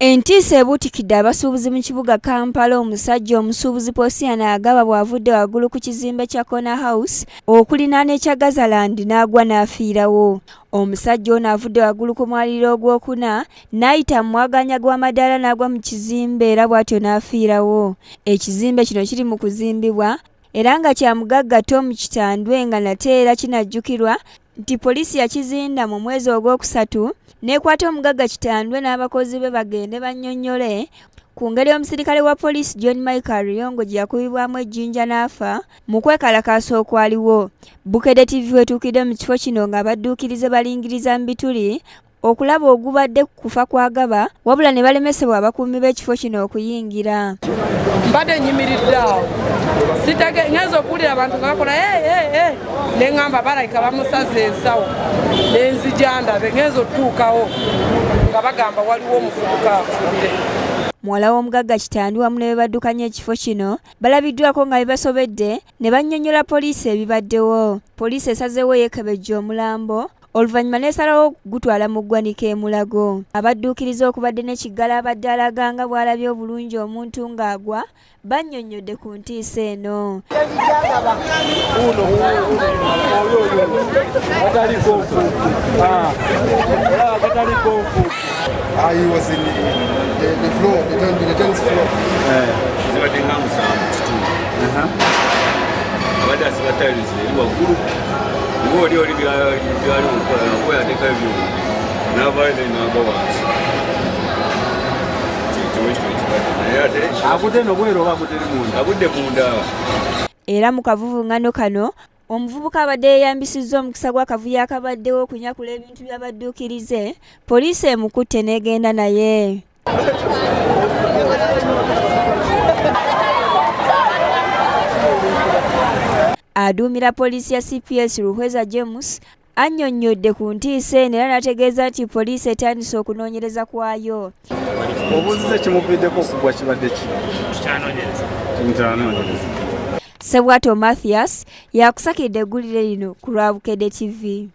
Entiisa ebuutikidde abasuubuzi mu kibuga Kampala. Omusajja omusuubuzi Posiyana agaba bw'avudde waggulu ku kizimbe kya Corner House okulinaana ekya Gazaland n'agwa n'afiirawo. Omusajja ono avudde waggulu ku mwaliro ogwokuna n'ayita mu mwaganya gw'amadaala n'agwa mu kizimbe era bw'atyo n'afiirawo. Ekizimbe kino kiri mu kuzimbibwa era nga kya mugaggato mu Kitandwe nga nate era kinajjukirwa nti poliisi yakizinda mu mwezi ogwokusatu n'ekwata omugagga Kitandwe n'abakozi be bagende bannyonnyole ku ngeri omusirikale wa poliisi John Michael Riyongo gye yakubibwamu ejjinja Nafa mu kwekalakaasa okwaliwo. Bukedde TV wetuukidde mu kifo kino ng'abadduukirize balingiriza mu bituli okulaba ogubadde kufa kwagaba wabula ne balemesebwa abakuumi b'ekifo kino okuyingira. Mbadde nyimiridde awo ngenza okuwulira abantu nga bakola ne ŋŋamba balayika bamusaza ensawo n'enzija ndabe ngenza otutuukawo nga bagamba waliwo omuvubuka afudde. Muwala w'omugagga Kitandwe wamu ne be baddukanya ekifo kino balabiddwako nga bibasobedde ne bannyonnyola poliisi ebibaddewo. Poliisi esazeewo yeekebejja omulambo oluvannyuma n'esalawo gutwala mu ggwanika e Mulago. Abadduukiriza okubadde n'ekiggala abadde alaga nga bw'alabye obulungi omuntu ng'agwa bannyonnyodde ku ntiisa eno. He was in the floor, the 10th floor. Era mu kavuvuŋŋano kano omuvubuka abadde yeeyambisizza omukisa gw'akavuyo akabaddewo okunyakula ebintu by'abadduukirize, poliisi emukutte n'egenda naye. Aduumira poliisi ya CPS Ruhweza James annyonnyodde ku ntiisa eno era n'ategeeza nti poliisi etandise okunoonyereza kwayo. Obuuzize kimuviiddeko okugwa kibadde ki? Sebwato Mathias yakusakidde eggulire lino ku lwa Bukedde TV.